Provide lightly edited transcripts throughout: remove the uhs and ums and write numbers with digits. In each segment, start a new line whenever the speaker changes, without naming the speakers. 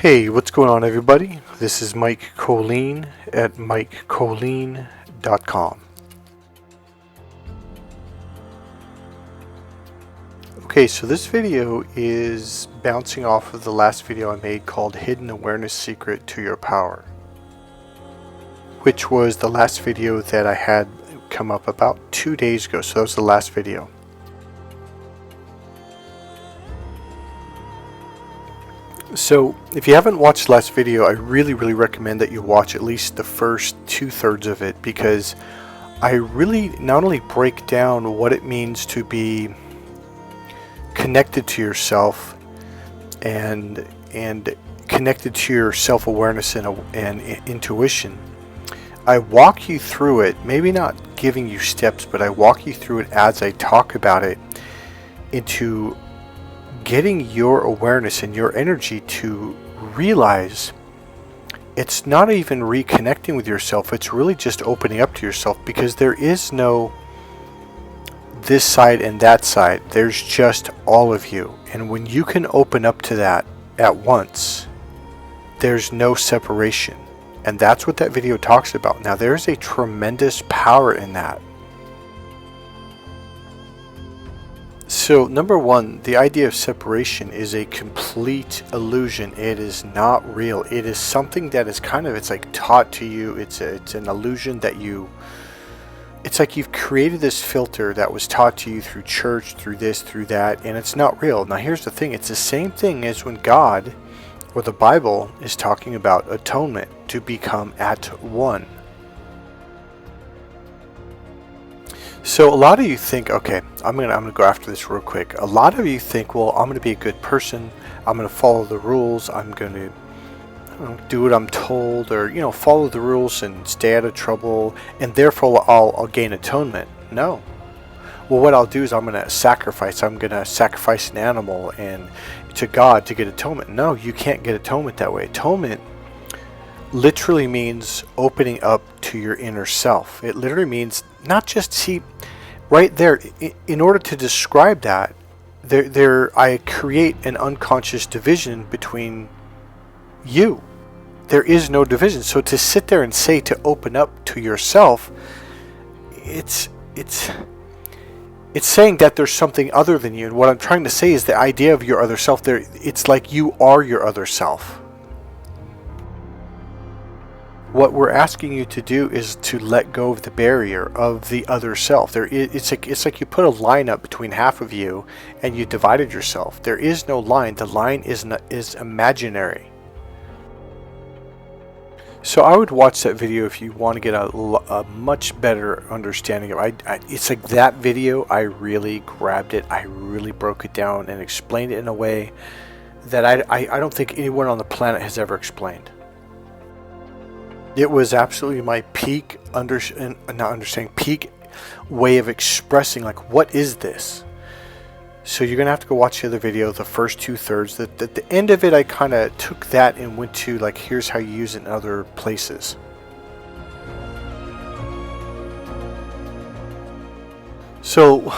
Hey, what's going on, everybody? This is Mike Kollin at MikeKollin.com. Okay, so this video is bouncing off of the last video I made called Hidden Awareness Secret to Your Power, which was the last video that I had come up about 2 days ago. So that was the last video. So if you haven't watched the last video, I really recommend that you watch at least the first 2/3 of it, because I really not only break down what it means to be connected to yourself and connected to your self-awareness and intuition. I walk you through it, maybe not giving you steps, but I walk you through it as I talk about it, into getting your awareness and your energy to realize it's not even reconnecting with yourself, it's really just opening up to yourself, because there is no this side and that side. There's just all of you, and when you can open up to that at once, there's no separation, and that's what that video talks about. Now, there's a tremendous power in that. So number one, the idea of separation is a complete illusion. It is not real. It is something that is it's like taught to you. It's an illusion that it's like you've created this filter that was taught to you through church, through this, through that, and it's not real. Now here's the thing, it's the same thing as when God or the Bible is talking about atonement, to become at one. So a lot of you think, okay, I'm gonna go after this real quick. A lot of you think, well, I'm gonna be a good person, I'm gonna follow the rules, I'm gonna do what I'm told, or follow the rules and stay out of trouble, and therefore I'll gain atonement. No. Well, what I'll do is I'm gonna sacrifice an animal and to God to get atonement. No, you can't get atonement that way. Atonement literally means opening up to your inner self. It literally means not just, see, right there, in order to describe that, I create an unconscious division between you. There is no division. So to sit there and say to open up to yourself, it's saying that there's something other than you. And what I'm trying to say is the idea of your other self, it's like you are your other self. What we're asking you to do is to let go of the barrier of the other self. It's like you put a line up between half of you and you divided yourself. There is no line. The line is imaginary. So I would watch that video if you want to get a much better understanding of it. It's like that video, I really grabbed it. I really broke it down and explained it in a way that I don't think anyone on the planet has ever explained. It was absolutely my peak peak way of expressing, like, what is this? So you're gonna have to go watch the other video, the first 2/3. At the end of it, I kind of took that and went to, like, here's how you use it in other places. So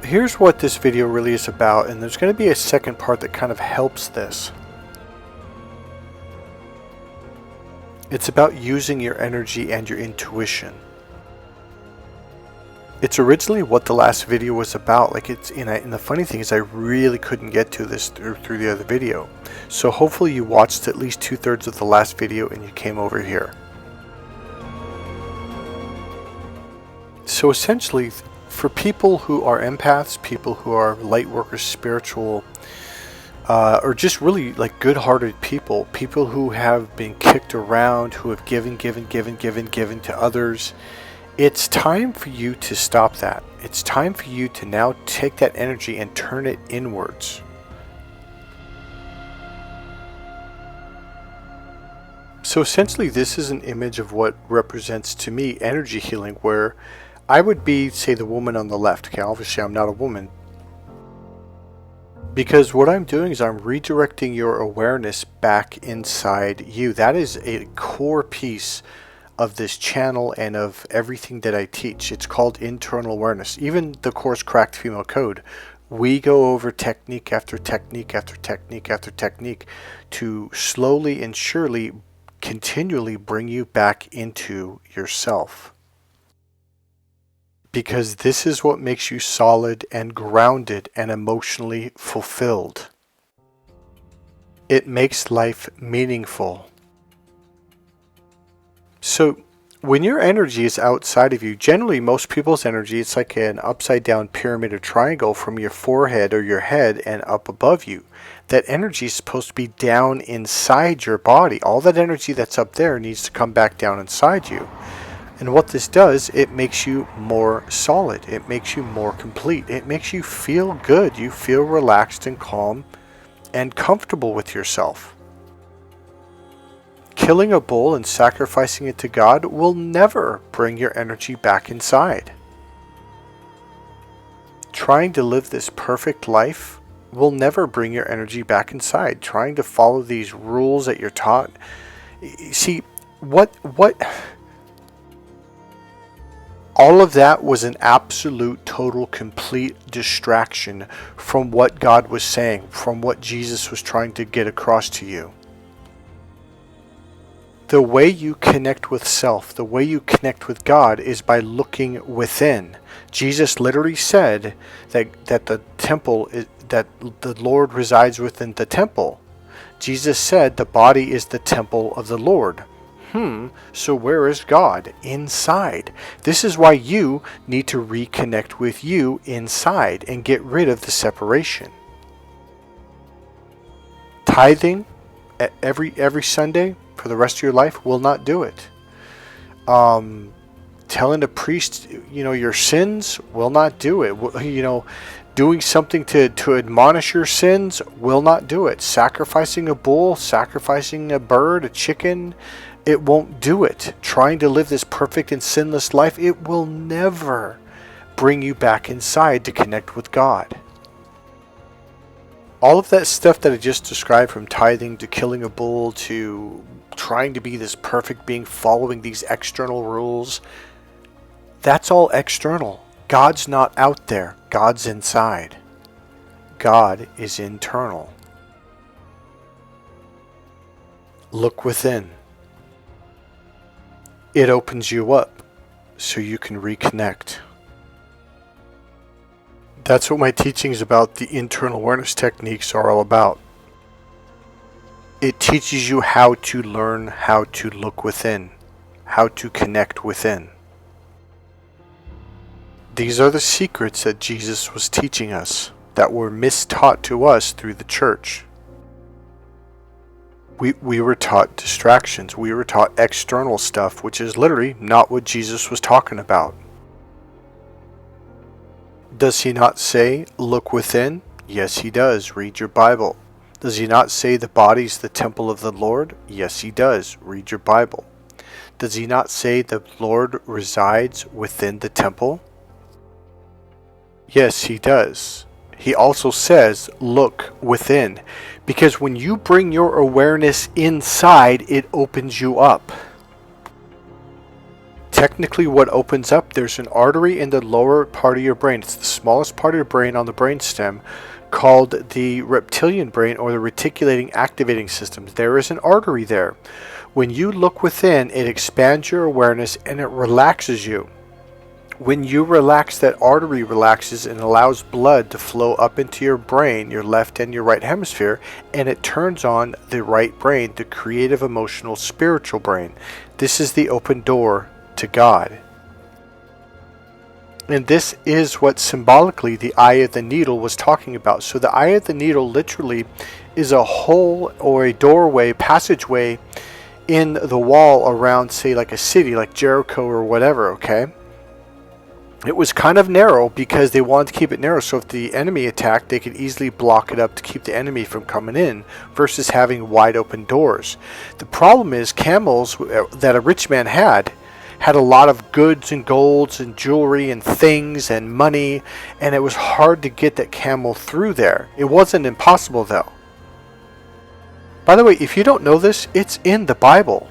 here's what this video really is about, and there's going to be a second part that kind of helps this. It's about using your energy and your intuition. It's originally what the last video was about. And the funny thing is, I really couldn't get to this through the other video. So hopefully you watched at least 2/3 of the last video and you came over here. So essentially, for people who are empaths, people who are light workers, spiritual, or just really like good-hearted people who have been kicked around, who have given to others, it's time for you to stop that. It's time for you to now take that energy and turn it inwards. So essentially, this is an image of what represents to me energy healing, where I would be, say, the woman on the left. Okay, obviously I'm not a woman, because what I'm doing is I'm redirecting your awareness back inside you. That is a core piece of this channel and of everything that I teach. It's called internal awareness. Even the course Cracked Female Code We go over technique after technique after technique after technique to slowly and surely continually bring you back into yourself. Because this is what makes you solid and grounded and emotionally fulfilled. It makes life meaningful. So when your energy is outside of you, generally most people's energy, it's like an upside down pyramid or triangle from your forehead or your head and up above you. That energy is supposed to be down inside your body. All that energy that's up there needs to come back down inside you. And what this does, it makes you more solid. It makes you more complete. It makes you feel good. You feel relaxed and calm and comfortable with yourself. Killing a bull and sacrificing it to God will never bring your energy back inside. Trying to live this perfect life will never bring your energy back inside. Trying to follow these rules that you're taught. See, all of that was an absolute, total, complete distraction from what God was saying, from what Jesus was trying to get across to you. The way you connect with self, the way you connect with God is by looking within. Jesus literally said that the temple is, that the Lord resides within the temple. Jesus said the body is the temple of the Lord. So where is God? Inside. This is why you need to reconnect with you inside and get rid of the separation. Tithing every Sunday for the rest of your life will not do it. Telling a priest, your sins will not do it. Doing something to admonish your sins will not do it. Sacrificing a bull, sacrificing a bird, a chicken, it won't do it. Trying to live this perfect and sinless life, it will never bring you back inside to connect with God. All of that stuff that I just described, from tithing to killing a bull to trying to be this perfect being, following these external rules, that's all external. God's not out there. God's inside. God is internal. Look within. It opens you up so you can reconnect. That's what my teachings about the internal awareness techniques are all about. It teaches you how to learn how to look within, how to connect within. These are the secrets that Jesus was teaching us that were mistaught to us through the church. We were taught distractions. We were taught external stuff, which is literally not what Jesus was talking about. Does he not say, look within? Yes, he does. Read your Bible. Does he not say the body's the temple of the Lord? Yes, he does. Read your Bible. Does he not say the Lord resides within the temple? Yes, he does. He also says, look within. Because when you bring your awareness inside, it opens you up. Technically, what opens up, there's an artery in the lower part of your brain. It's the smallest part of your brain on the brainstem, called the reptilian brain, or the reticulating activating system. There is an artery there. When you look within, it expands your awareness and it relaxes you. When you relax, that artery relaxes and allows blood to flow up into your brain, your left and your right hemisphere, and it turns on the right brain, the creative, emotional, spiritual brain. This is the open door to God. And this is what symbolically the eye of the needle was talking about. So the eye of the needle literally is a hole or a doorway, passageway in the wall around, say, like a city, like Jericho or whatever, okay? It was kind of narrow because they wanted to keep it narrow, so if the enemy attacked, they could easily block it up to keep the enemy from coming in, versus having wide open doors. The problem is, camels that a rich man had a lot of goods and golds and jewelry and things and money, and it was hard to get that camel through there. It wasn't impossible though. By the way, if you don't know this, it's in the Bible.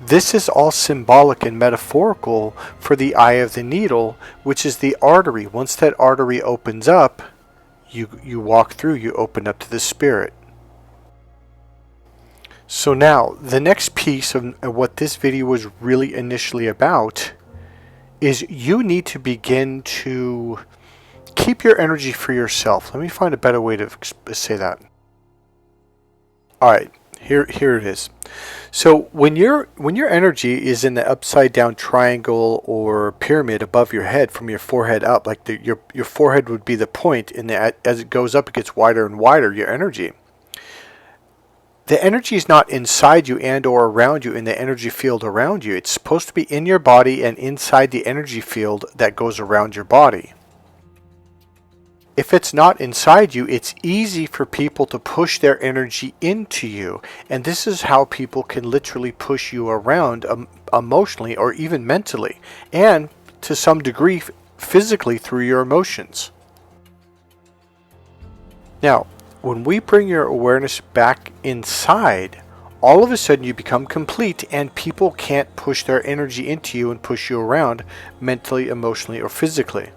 This is all symbolic and metaphorical for the eye of the needle, which is the artery. Once that artery opens up, you walk through, you open up to the spirit. So now, the next piece of what this video was really initially about is you need to begin to keep your energy for yourself. Let me find a better way to say that. Alright, here it is. So when your energy is in the upside down triangle or pyramid above your head, from your forehead up, like your forehead would be the point, and as it goes up, it gets wider and wider, your energy. The energy is not inside you and or around you in the energy field around you. It's supposed to be in your body and inside the energy field that goes around your body. If it's not inside you, it's easy for people to push their energy into you. And this is how people can literally push you around emotionally or even mentally, and to some degree physically through your emotions. Now, when we bring your awareness back inside, all of a sudden you become complete, and people can't push their energy into you and push you around mentally, emotionally, or physically.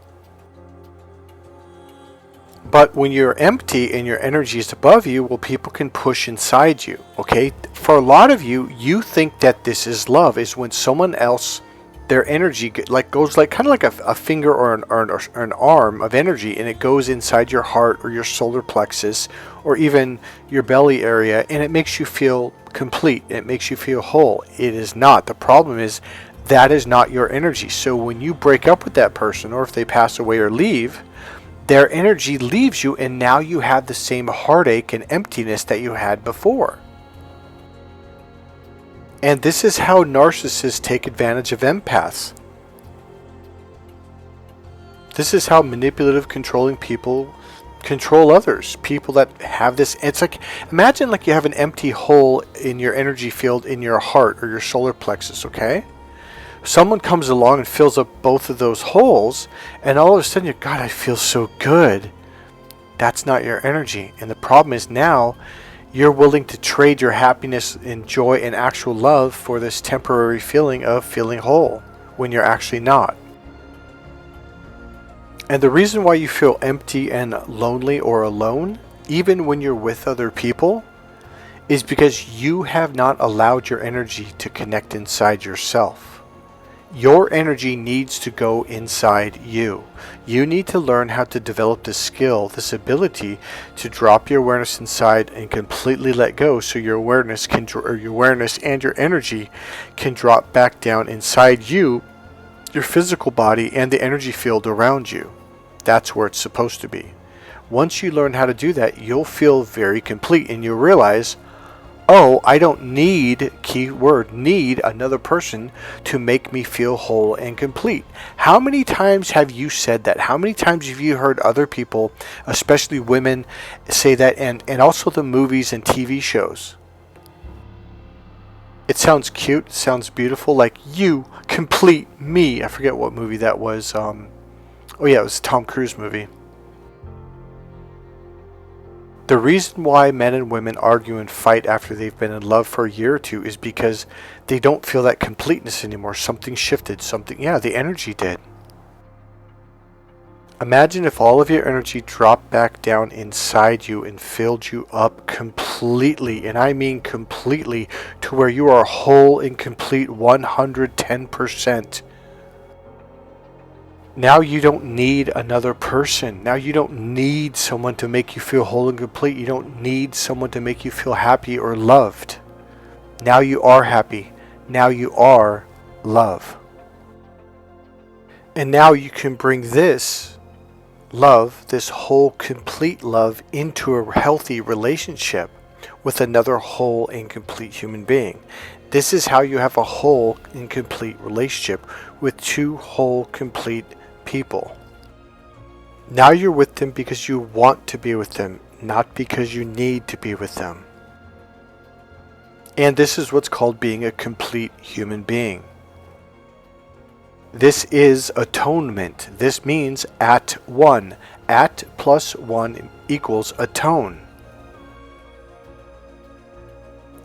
But when you're empty and your energy is above you, well, people can push inside you, okay? For a lot of you, you think that this is love, is when someone else, their energy goes like kind of like a finger or an arm of energy, and it goes inside your heart or your solar plexus or even your belly area, and it makes you feel complete. It makes you feel whole. It is not. The problem is that is not your energy. So when you break up with that person, or if they pass away or leave, their energy leaves you, and now you have the same heartache and emptiness that you had before. And this is how narcissists take advantage of empaths. This is how manipulative, controlling people control others. People that have this, it's like, imagine like you have an empty hole in your energy field in your heart or your solar plexus, okay? Someone comes along and fills up both of those holes, and all of a sudden you're, God, I feel so good. That's not your energy. And the problem is now you're willing to trade your happiness and joy and actual love for this temporary feeling of feeling whole when you're actually not. And the reason why you feel empty and lonely or alone, even when you're with other people, is because you have not allowed your energy to connect inside yourself. Your energy needs to go inside you. You need to learn how to develop this skill, this ability to drop your awareness inside and completely let go, so your awareness and your energy can drop back down inside you, your physical body, and the energy field around you. That's where it's supposed to be. Once you learn how to do that, you'll feel very complete, and you'll realize, oh, I don't need, keyword, need another person to make me feel whole and complete. How many times have you said that? How many times have you heard other people, especially women, say that, and also the movies and TV shows? It sounds cute, it sounds beautiful, like you complete me. I forget what movie that was. Oh yeah, it was a Tom Cruise movie. The reason why men and women argue and fight after they've been in love for a year or two is because they don't feel that completeness anymore. Something shifted, the energy did. Imagine if all of your energy dropped back down inside you and filled you up completely, and I mean completely, to where you are whole and complete 110%. Now you don't need another person. Now you don't need someone to make you feel whole and complete. You don't need someone to make you feel happy or loved. Now you are happy. Now you are love. And now you can bring this love, this whole complete love, into a healthy relationship with another whole and complete human being. This is how you have a whole and complete relationship with two whole, complete people. Now you're with them because you want to be with them, not because you need to be with them. And this is what's called being a complete human being. This is atonement. This means at one. At plus one equals atone.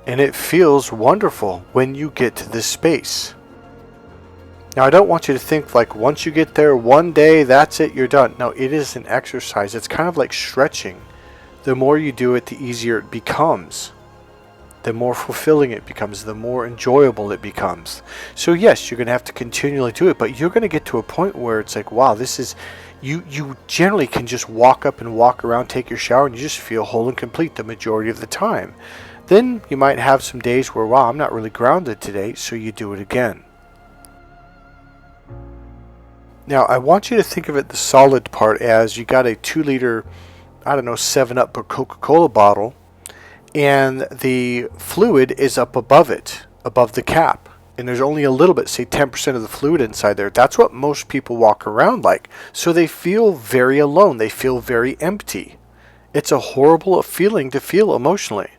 And it feels wonderful when you get to this space. Now, I don't want you to think like once you get there one day, that's it, you're done. No, it is an exercise. It's kind of like stretching. The more you do it, the easier it becomes. The more fulfilling it becomes, the more enjoyable it becomes. So yes, you're going to have to continually do it, but you're going to get to a point where it's like, wow, this is, you generally can just walk up and walk around, take your shower, and you just feel whole and complete the majority of the time. Then you might have some days where, wow, I'm not really grounded today, so you do it again. Now, I want you to think of it, the solid part, as you got a 2-liter, I don't know, 7-Up or Coca-Cola bottle, and the fluid is up above it, above the cap. And there's only a little bit, say 10% of the fluid inside there. That's what most people walk around like. So they feel very alone. They feel very empty. It's a horrible feeling to feel emotionally.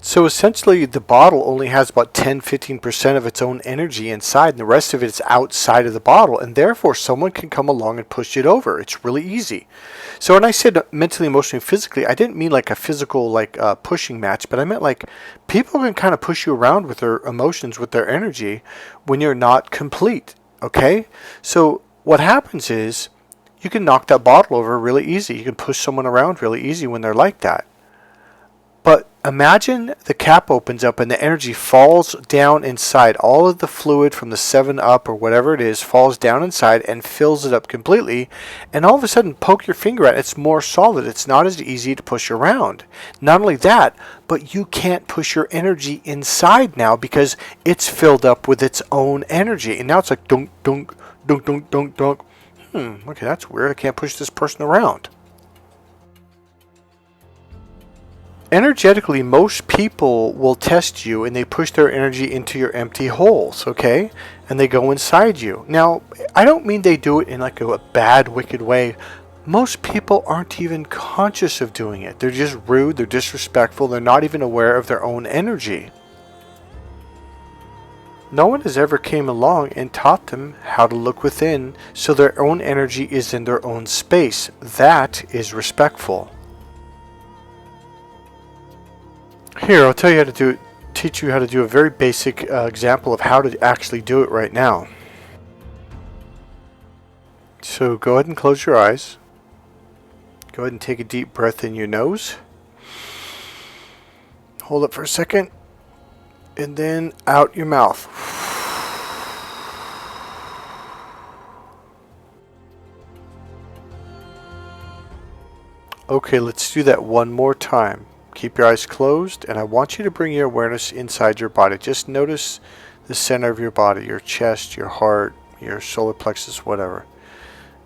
So essentially, the bottle only has about 10-15% of its own energy inside, and the rest of it is outside of the bottle, and therefore someone can come along and push it over. It's really easy. So when I said mentally, emotionally, physically, I didn't mean like a physical pushing match, but I meant like people can kind of push you around with their emotions, with their energy, when you're not complete. Okay? So what happens is you can knock that bottle over really easy. You can push someone around really easy when they're like that. But imagine the cap opens up and the energy falls down inside. All of the fluid from the 7-Up or whatever it is falls down inside and fills it up completely. And all of a sudden, poke your finger at it. It's more solid. It's not as easy to push around. Not only that, but you can't push your energy inside now because it's filled up with its own energy. And now it's like dunk, dunk, dunk, dunk, dunk, dunk. Okay, that's weird. I can't push this person around. Energetically, most people will test you and they push their energy into your empty holes, okay? And they go inside you. Now, I don't mean they do it in like a bad, wicked way. Most people aren't even conscious of doing it. They're just rude, they're disrespectful, they're not even aware of their own energy. No one has ever came along and taught them how to look within so their own energy is in their own space. That is respectful. Here, I'll tell you how to do it, teach you how to do a very basic example of how to actually do it right now. So go ahead and close your eyes. Go ahead and take a deep breath in your nose. Hold it for a second. And then out your mouth. Okay, let's do that one more time. Keep your eyes closed, and I want you to bring your awareness inside your body. Just notice the center of your body, your chest, your heart, your solar plexus, whatever.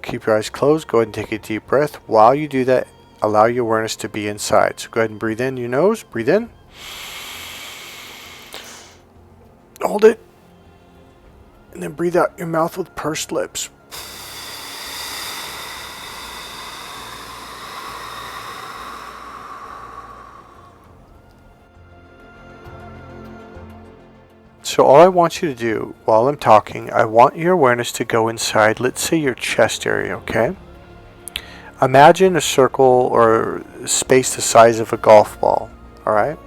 Keep your eyes closed. Go ahead and take a deep breath. While you do that, allow your awareness to be inside. So go ahead and breathe in your nose. Breathe in. Hold it. And then breathe out your mouth with pursed lips. So all I want you to do while I'm talking, I want your awareness to go inside, let's say your chest area, okay? Imagine a circle or space the size of a golf ball, alright?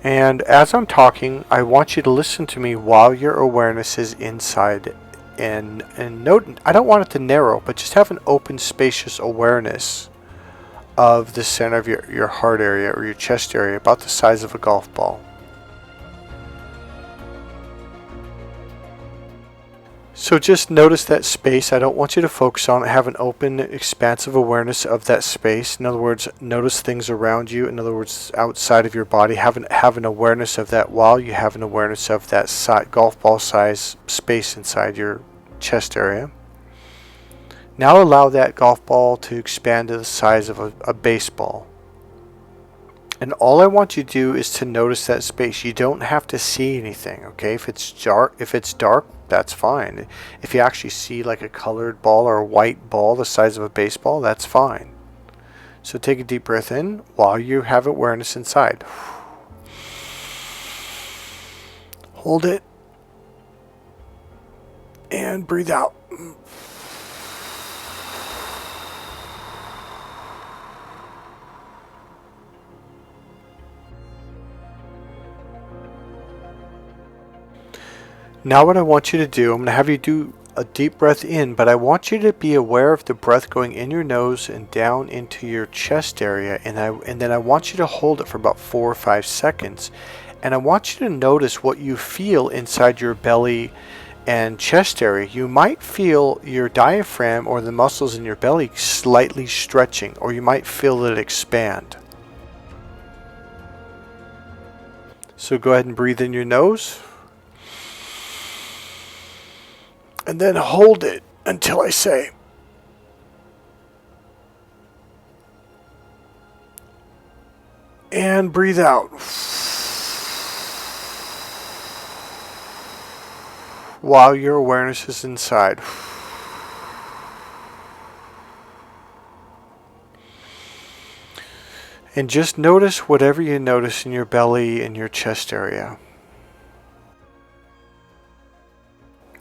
And as I'm talking, I want you to listen to me while your awareness is inside. And note, I don't want it to narrow, but just have an open, spacious awareness of the center of your heart area or your chest area, about the size of a golf ball. So just notice that space. I don't want you to focus on it. Have an open, expansive awareness of that space. In other words, notice things around you. In other words, outside of your body. Have an awareness of that while you have an awareness of that golf ball size space inside your chest area. Now allow that golf ball to expand to the size of a baseball. And all I want you to do is to notice that space. You don't have to see anything, okay? If it's dark, that's fine. If you actually see like a colored ball or a white ball the size of a baseball, that's fine. So take a deep breath in while you have awareness inside. Hold it. And breathe out. Now what I want you to do, I'm going to have you do a deep breath in, but I want you to be aware of the breath going in your nose and down into your chest area, and then I want you to hold it for about 4 or 5 seconds, and I want you to notice what you feel inside your belly and chest area. You might feel your diaphragm or the muscles in your belly slightly stretching, or you might feel it expand. So go ahead and breathe in your nose. And then hold it until I say. And breathe out. While your awareness is inside. And just notice whatever you notice in your belly and your chest area.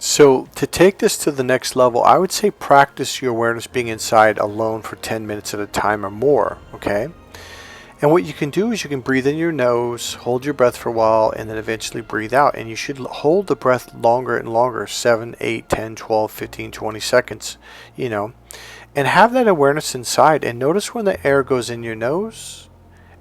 So to take this to the next level, I would say practice your awareness being inside alone for 10 minutes at a time or more, okay? And what you can do is you can breathe in your nose, hold your breath for a while, and then eventually breathe out. And you should hold the breath longer and longer, 7, 8, 10, 12, 15, 20 seconds, and have that awareness inside. And notice when the air goes in your nose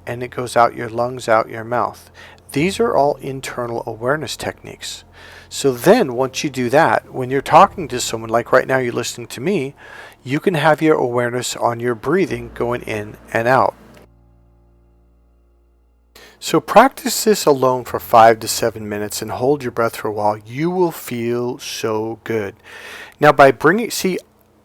and it goes out your lungs, out your mouth. These are all internal awareness techniques. So then once you do that, when you're talking to someone, like right now you're listening to me, you can have your awareness on your breathing going in and out. So practice this alone for 5 to 7 minutes and hold your breath for a while. You will feel so good. Now by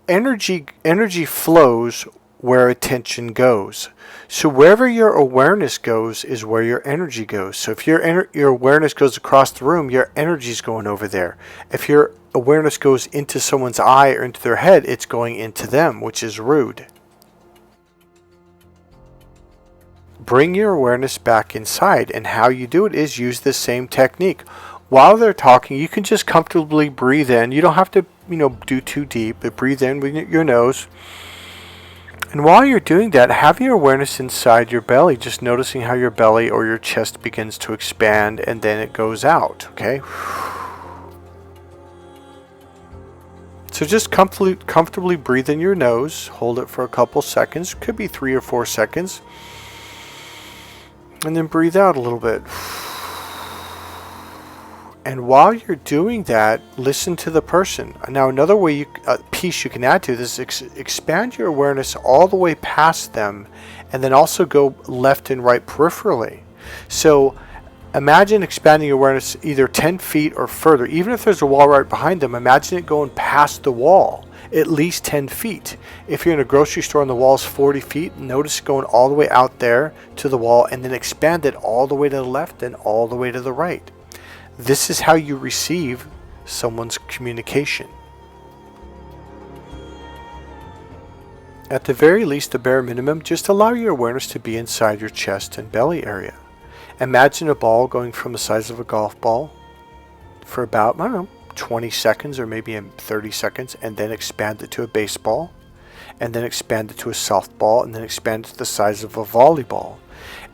energy flows where attention goes. So wherever your awareness goes is where your energy goes. So if your awareness goes across the room, your energy is going over there. If your awareness goes into someone's eye or into their head, it's going into them, which is rude. Bring your awareness back inside, and how you do it is use the same technique. While they're talking, you can just comfortably breathe in. You don't have to, do too deep, but breathe in with your nose. And while you're doing that, have your awareness inside your belly, just noticing how your belly or your chest begins to expand and then it goes out, okay? So just comfortably breathe in your nose, hold it for a couple seconds, could be 3 or 4 seconds, and then breathe out a little bit. And while you're doing that, listen to the person. Now, another piece you can add to this is expand your awareness all the way past them, and then also go left and right peripherally. So imagine expanding your awareness either 10 feet or further. Even if there's a wall right behind them, imagine it going past the wall, at least 10 feet. If you're in a grocery store and the wall is 40 feet, notice going all the way out there to the wall, and then expand it all the way to the left and all the way to the right. This is how you receive someone's communication. At the very least, the bare minimum, just allow your awareness to be inside your chest and belly area. Imagine a ball going from the size of a golf ball for about, 20 seconds or maybe 30 seconds, and then expand it to a baseball, and then expand it to a softball, and then expand it to the size of a volleyball.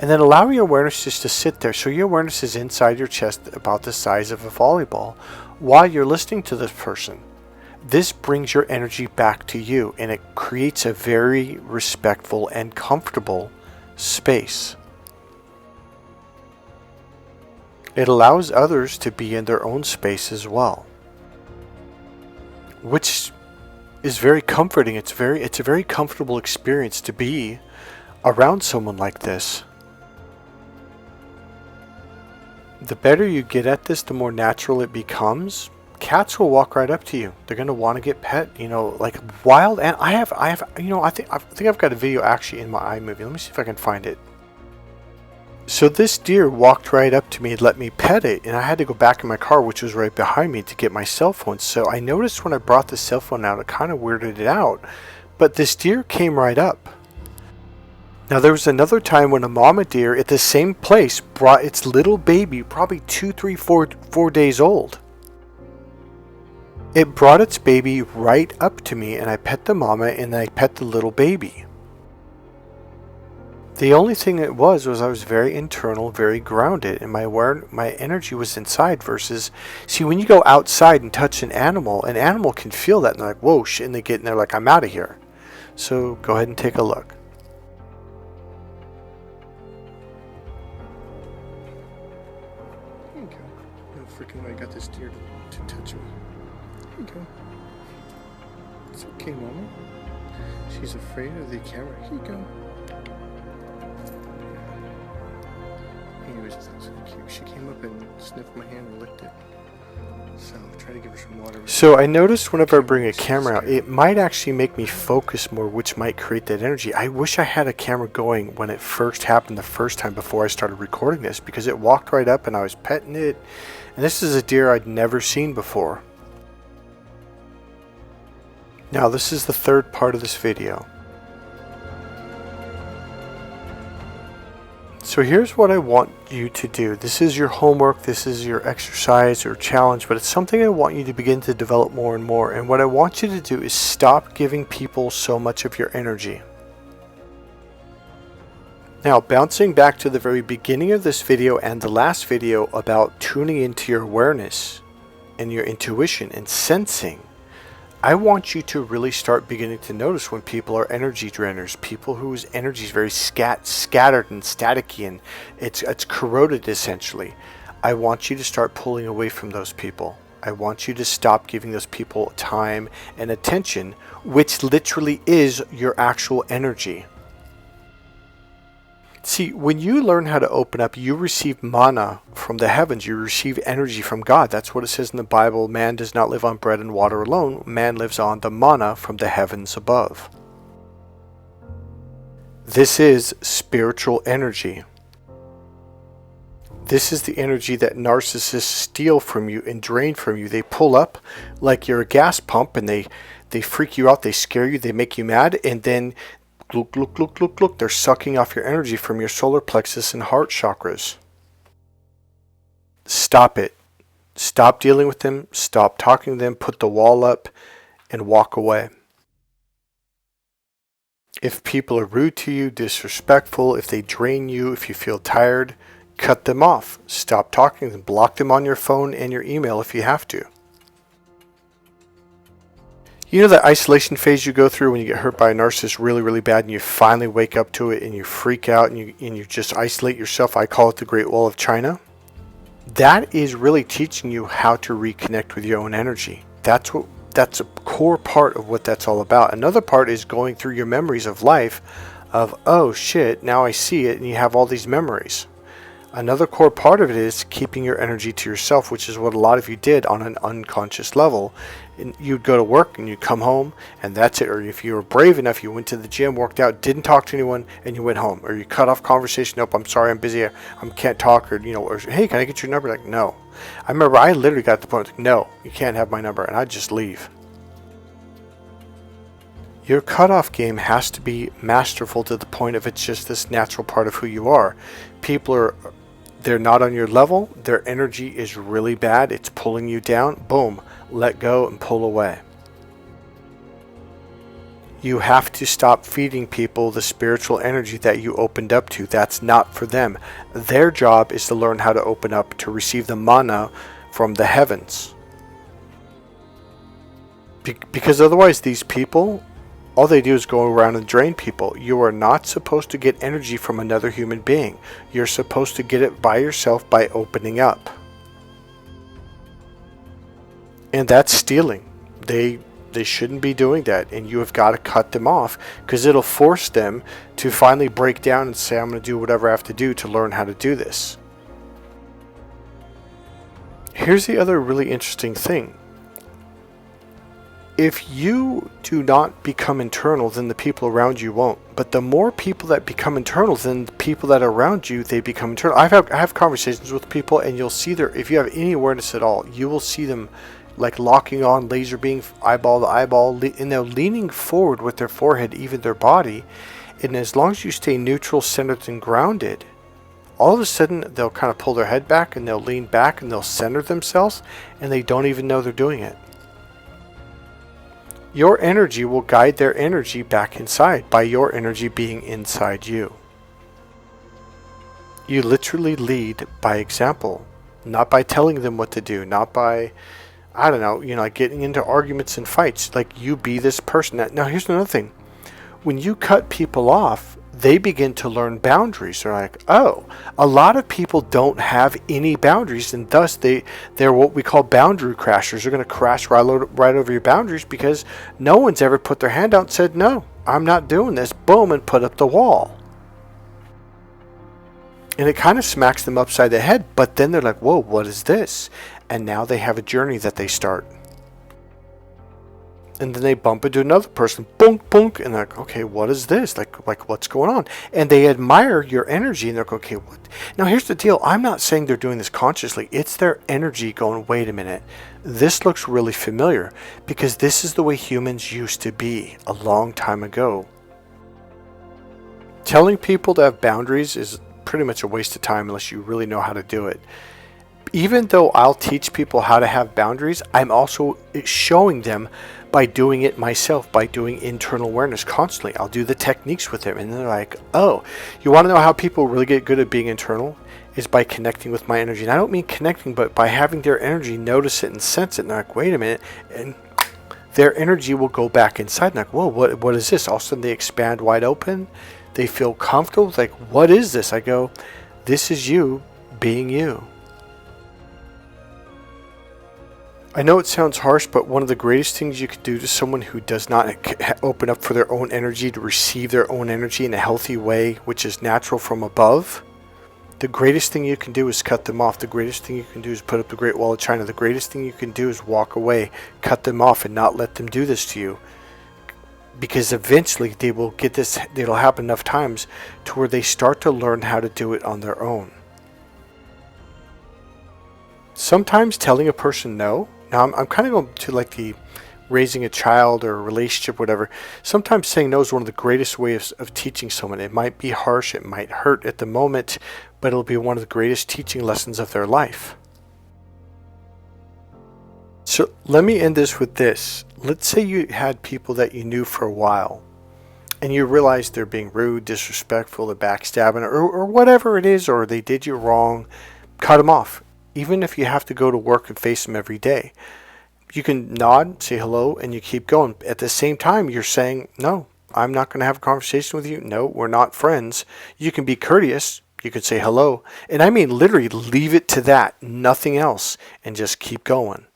And then allow your awareness just to sit there. So your awareness is inside your chest about the size of a volleyball while you're listening to this person. This brings your energy back to you, and it creates a very respectful and comfortable space. It allows others to be in their own space as well, which is very comforting. It's a very comfortable experience to be around someone like this. The better you get at this, the more natural it becomes. Cats will walk right up to you. They're going to want to get pet, like wild. And I think I've got a video actually in my iMovie. Let me see if I can find it. So this deer walked right up to me and let me pet it, and I had to go back in my car, which was right behind me, to get my cell phone. So I noticed when I brought the cell phone out, it kind of weirded it out, but this deer came right up. Now there was another time when a mama deer at the same place brought its little baby, probably 2, 3, 4 days old. It brought its baby right up to me, and I pet the mama and I pet the little baby. The only thing it was I was very internal, very grounded, and my energy was inside versus, see, when you go outside and touch an animal can feel that and they're like, whoa, shit, and they're like, I'm out of here. So go ahead and take a look. Here you go. No freaking way I got this deer to touch me. Here you go. It's okay, Mama. She's afraid of the camera. Here you go. Anyways, that's so cute. She came up and sniffed my hand and licked it. So try to give her some water. So I noticed whenever I bring a camera out, it might actually make me focus more, which might create that energy. I wish I had a camera going when it first happened the first time before I started recording this, because it walked right up and I was petting it. And this is a deer I'd never seen before. Now this is the third part of this video. So here's what I want you to do. This is your homework, this is your exercise or challenge, but it's something I want you to begin to develop more and more. And what I want you to do is stop giving people so much of your energy. Now, bouncing back to the very beginning of this video and the last video about tuning into your awareness and your intuition and sensing, I want you to really start beginning to notice when people are energy drainers, people whose energy is very scattered and staticky and it's corroded essentially. I want you to start pulling away from those people. I want you to stop giving those people time and attention, which literally is your actual energy. See, when you learn how to open up, you receive mana from the heavens. You receive energy from God. That's what it says in the Bible. Man does not live on bread and water alone. Man lives on the mana from the heavens above. This is spiritual energy. This is the energy that narcissists steal from you and drain from you. They pull up like you're a gas pump and they freak you out. They scare you. They make you mad. And then look, look, look, look, look. They're sucking off your energy from your solar plexus and heart chakras. Stop it. Stop dealing with them. Stop talking to them. Put the wall up and walk away. If people are rude to you, disrespectful, if they drain you, if you feel tired, cut them off. Stop talking to them. Block them on your phone and your email if you have to. You know that isolation phase you go through when you get hurt by a narcissist really, really bad and you finally wake up to it and you freak out and you just isolate yourself? I call it the Great Wall of China. That is really teaching you how to reconnect with your own energy. That's a core part of what that's all about. Another part is going through your memories of life of, oh shit, now I see it, and you have all these memories. Another core part of it is keeping your energy to yourself, which is what a lot of you did on an unconscious level. And you'd go to work and you'd come home and that's it. Or if you were brave enough, you went to the gym, worked out, didn't talk to anyone, and you went home. Or you cut off conversation. Nope, I'm sorry, I'm busy, I can't talk. Or, or hey, can I get your number? Like, no. I remember I literally got to the point, like, no, you can't have my number. And I'd just leave. Your cutoff game has to be masterful to the point of it's just this natural part of who you are. They're not on your level. Their energy is really bad. It's pulling you down. Boom. Let go and pull away. You have to stop feeding people the spiritual energy that you opened up to. That's not for them. Their job is to learn how to open up to receive the mana from the heavens. Because otherwise these people, all they do is go around and drain people. You are not supposed to get energy from another human being. You're supposed to get it by yourself by opening up. And that's stealing. They shouldn't be doing that. And you have got to cut them off because it'll force them to finally break down and say, I'm going to do whatever I have to do to learn how to do this. Here's the other really interesting thing. If you do not become internal, then the people around you won't. But the more people that become internal, then the people that are around you, they become internal. I have conversations with people, and you'll see if you have any awareness at all, you will see them like locking on, laser being eyeball to eyeball, and they're leaning forward with their forehead, even their body. And as long as you stay neutral, centered, and grounded, all of a sudden they'll kind of pull their head back and they'll lean back and they'll center themselves, and they don't even know they're doing it. Your energy will guide their energy back inside by your energy being inside you. You literally lead by example, not by telling them what to do, not by, I don't know, like getting into arguments and fights. Like, you be this person. Now, here's another thing. When you cut people off, they begin to learn boundaries. They're like, oh, a lot of people don't have any boundaries, and thus they're what we call boundary crashers. They're going to crash right over your boundaries because no one's ever put their hand out and said, no, I'm not doing this. Boom, and put up the wall. And it kind of smacks them upside the head, but then they're like, whoa, what is this? And now they have a journey that they start. And then they bump into another person, boom, boom, and they're like, okay, what is this? Like what's going on? And they admire your energy, and they're like, okay, what? Now, here's the deal. I'm not saying they're doing this consciously. It's their energy going, wait a minute. This looks really familiar, because this is the way humans used to be a long time ago. Telling people to have boundaries is pretty much a waste of time unless you really know how to do it. Even though I'll teach people how to have boundaries, I'm also showing them by doing it myself, by doing internal awareness constantly. I'll do the techniques with them, and they're like, oh, you want to know how people really get good at being internal? Is by connecting with my energy. And I don't mean connecting, but by having their energy notice it and sense it. And they're like, wait a minute. And their energy will go back inside. And like, whoa, what is this? All of a sudden they expand wide open. They feel comfortable. Like, what is this? I go, this is you being you. I know it sounds harsh, but one of the greatest things you could do to someone who does not open up for their own energy, to receive their own energy in a healthy way, which is natural from above, the greatest thing you can do is cut them off. The greatest thing you can do is put up the Great Wall of China. The greatest thing you can do is walk away, cut them off, and not let them do this to you. Because eventually they will get this, it'll happen enough times to where they start to learn how to do it on their own. Sometimes telling a person no, now I'm kind of going to like the raising a child or a relationship, whatever. Sometimes saying no is one of the greatest ways of teaching someone. It might be harsh, it might hurt at the moment, but it'll be one of the greatest teaching lessons of their life. So let me end this with this. Let's say you had people that you knew for a while, and you realized they're being rude, disrespectful, they're backstabbing, or whatever it is, or they did you wrong. Cut them off. Even if you have to go to work and face them every day, you can nod, say hello, and you keep going. At the same time, you're saying, no, I'm not going to have a conversation with you. No, we're not friends. You can be courteous. You can say hello. And I mean, literally, leave it to that, nothing else, and just keep going.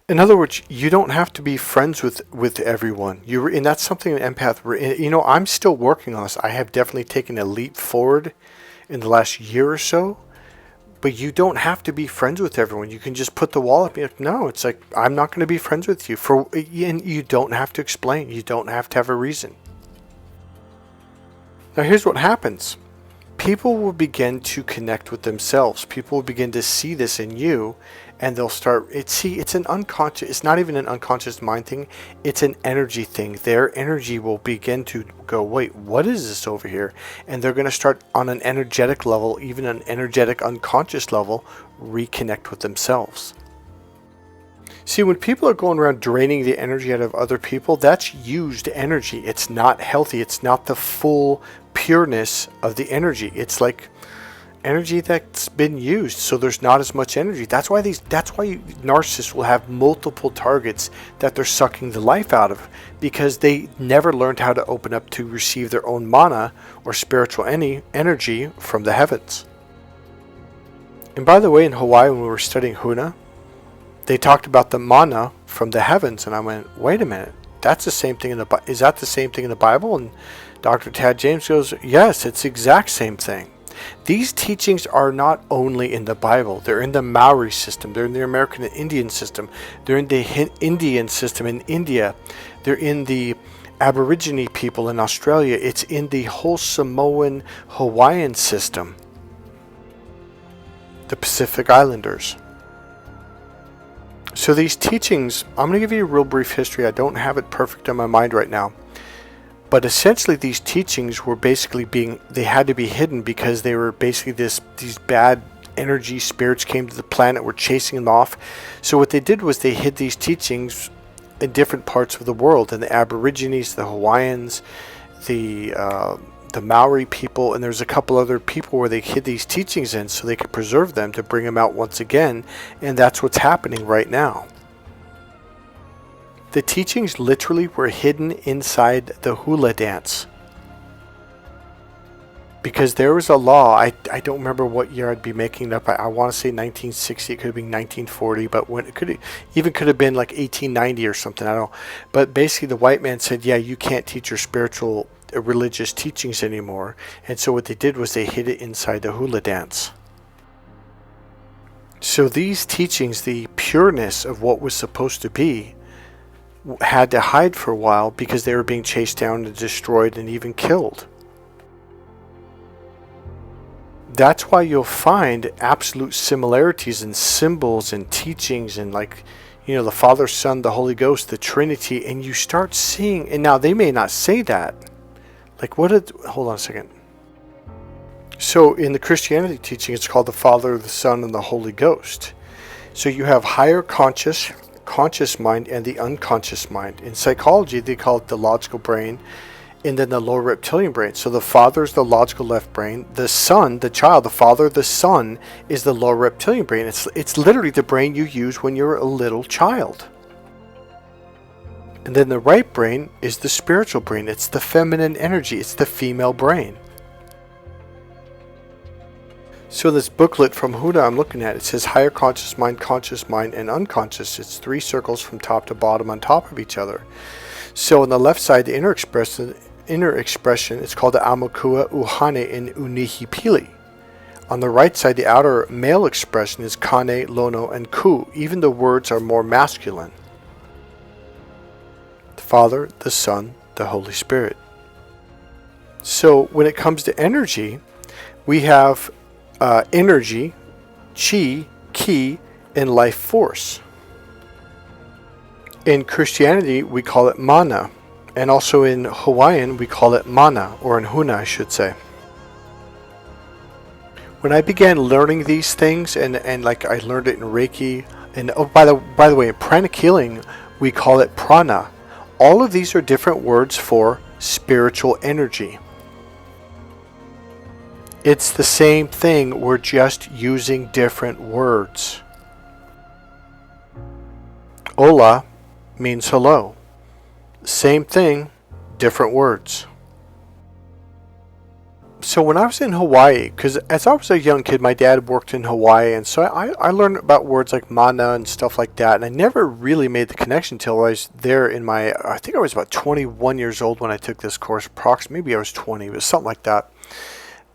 In other words, you don't have to be friends with everyone. And that's something an empath, I'm still working on this. I have definitely taken a leap forward in the last year or so. But you don't have to be friends with everyone. You can just put the wall up and be like, no, it's like, I'm not going to be friends with you. And you don't have to explain. You don't have to have a reason. Now here's what happens. People will begin to connect with themselves. People will begin to see this in you, and they'll start, it's not even an unconscious mind thing. It's an energy thing. Their energy will begin to go, wait, what is this over here? And they're going to start on an energetic level, even an energetic unconscious level, reconnect with themselves. See, when people are going around draining the energy out of other people, that's used energy. It's not healthy. It's not the full pureness of the energy. It's like energy that's been used, so there's not as much energy. That's why narcissists will have multiple targets that they're sucking the life out of, because they never learned how to open up to receive their own mana or spiritual energy from the heavens. And by the way, in Hawaii, when we were studying Huna, they talked about the mana from the heavens, and I went, wait a minute, that's the same thing is that the same thing in the Bible? And Dr. Tad James goes, yes, it's the exact same thing. These teachings are not only in the Bible. They're in the Maori system. They're in the American and Indian system. They're in the Indian system in India. They're in the Aborigine people in Australia. It's in the whole Samoan Hawaiian system. The Pacific Islanders. So these teachings, I'm going to give you a real brief history. I don't have it perfect in my mind right now. But essentially these teachings were basically they had to be hidden, because they were basically these bad energy spirits came to the planet, were chasing them off. So what they did was they hid these teachings in different parts of the world, and the Aborigines, the Hawaiians, the the Maori people, and there's a couple other people where they hid these teachings in so they could preserve them to bring them out once again, and that's what's happening right now. The teachings literally were hidden inside the hula dance. Because there was a law, I don't remember what year I'd be making it up. I want to say 1960, it could have been 1940, but when it could have been like 1890 or something, I don't know. But basically the white man said, yeah, you can't teach your spiritual religious teachings anymore. And so what they did was they hid it inside the hula dance. So these teachings, the pureness of what was supposed to be, had to hide for a while because they were being chased down and destroyed and even killed. That's why you'll find absolute similarities in symbols and teachings and the Father, Son, the Holy Ghost, the Trinity, and you start seeing, and now they may not say that. Hold on a second. So in the Christianity teaching, it's called the Father, the Son, and the Holy Ghost. So you have higher conscious mind, and the unconscious mind. In psychology, they call it the logical brain, and then the lower reptilian brain. So the Father is the logical left brain. The Son, the child, the Father, the Son is the lower reptilian brain. It's literally the brain you use when you're a little child. And then the right brain is the spiritual brain. It's the feminine energy. It's the female brain. So this booklet from Huna I'm looking at, it says higher conscious, and unconscious. It's 3 circles from top to bottom on top of each other. So on the left side, the inner expression, it's called the Amakua, Uhane, and Unihipili. On the right side, the outer male expression is Kane, Lono, and Ku. Even the words are more masculine. The Father, the Son, the Holy Spirit. So when it comes to energy, we have energy, chi, ki, and life force. In Christianity, we call it mana, and also in Hawaiian, we call it mana, or in Huna, I should say. When I began learning these things, and I learned it in Reiki, and by the way, in Pranic healing, we call it prana. All of these are different words for spiritual energy. It's the same thing, we're just using different words. Hola means hello. Same thing, different words. So when I was in Hawaii, because as I was a young kid, my dad worked in Hawaii, and so I learned about words like mana and stuff like that, and I never really made the connection until I was there I think I was about 21 years old when I took this course, approximately, maybe I was 20, but something like that.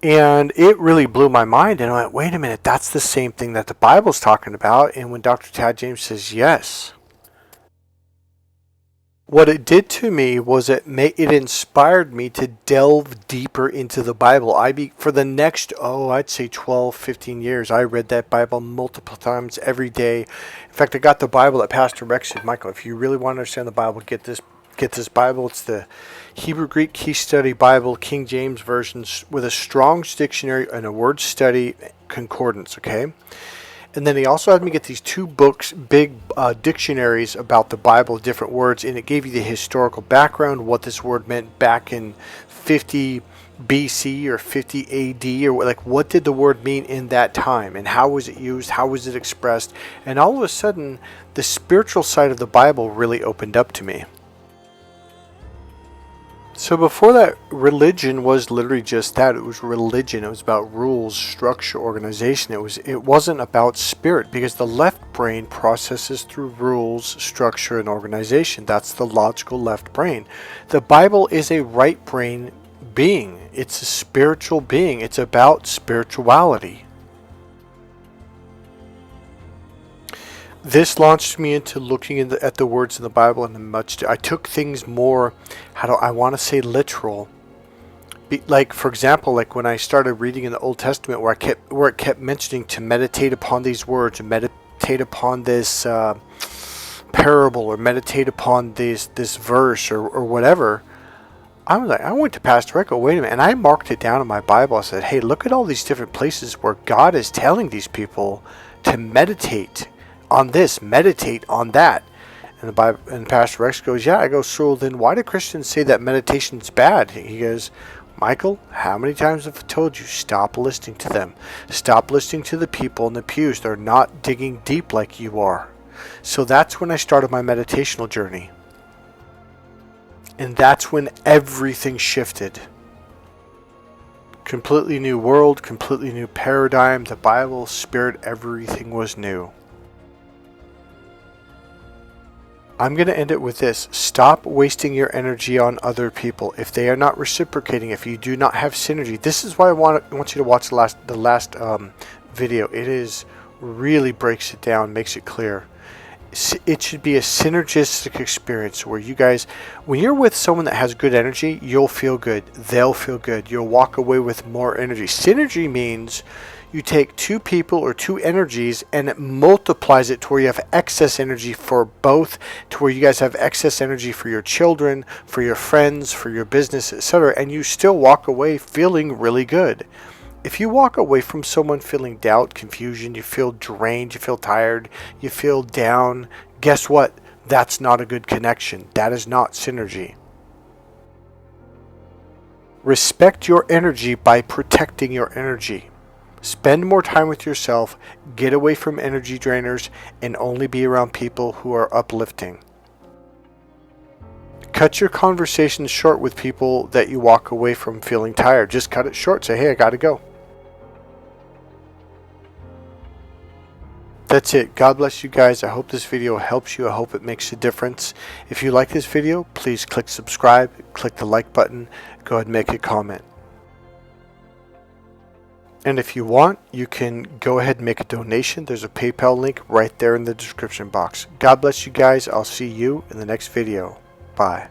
And it really blew my mind, and I went, wait a minute, that's the same thing that the Bible's talking about. And when Dr. Tad James says yes, what it did to me was it inspired me to delve deeper into the Bible. For the next, I'd say 12, 15 years, I read that Bible multiple times every day. In fact, I got the Bible that Pastor Rex said, Michael, if you really want to understand the Bible, get this Bible. It's the Hebrew Greek Key Study Bible, King James Version, with a Strong's Dictionary and a word study concordance, okay? And then he also had me get these 2 books, big dictionaries about the Bible, different words, and it gave you the historical background, what this word meant back in 50 BC or 50 AD, or what did the word mean in that time, and how was it used, how was it expressed, and all of a sudden, the spiritual side of the Bible really opened up to me. So before that, religion was literally just that. It was religion. It was about rules, structure, organization. It wasn't about spirit, because the left brain processes through rules, structure, and organization. That's the logical left brain. The Bible is a right brain being. It's a spiritual being. It's about spirituality. This launched me into looking at the words in the Bible, and I took things more, I want to say literal. For example, when I started reading in the Old Testament, where it kept mentioning to meditate upon these words, and meditate upon this parable, or meditate upon this verse, or whatever. I went to Pastor Rick, wait a minute, and I marked it down in my Bible. I said, hey, look at all these different places where God is telling these people to meditate on this, meditate on that. And the Bible, and Pastor Rex goes, yeah. I go, so then why do Christians say that meditation's bad? He goes, Michael, how many times have I told you, stop listening to them. Stop listening to the people in the pews. They're not digging deep like you are. So that's when I started my meditational journey. And that's when everything shifted. Completely new world, completely new paradigm, the Bible, Spirit, everything was new. I'm going to end it with this. Stop wasting your energy on other people. If they are not reciprocating, if you do not have synergy, this is why I want you to watch the last video. It is really breaks it down, makes it clear. It should be a synergistic experience where you guys, when you're with someone that has good energy, you'll feel good. They'll feel good. You'll walk away with more energy. Synergy means you take two people or two energies and it multiplies it to where you have excess energy for both, to where you guys have excess energy for your children, for your friends, for your business, etc. And you still walk away feeling really good. If you walk away from someone feeling doubt, confusion, you feel drained, you feel tired, you feel down, guess what? That's not a good connection. That is not synergy. Respect your energy by protecting your energy. Spend more time with yourself, get away from energy drainers, and only be around people who are uplifting. Cut your conversations short with people that you walk away from feeling tired. Just cut it short. Say, hey, I gotta go. That's it. God bless you guys. I hope this video helps you. I hope it makes a difference. If you like this video, please click subscribe, click the like button, go ahead and make a comment. And if you want, you can go ahead and make a donation. There's a PayPal link right there in the description box. God bless you guys. I'll see you in the next video. Bye.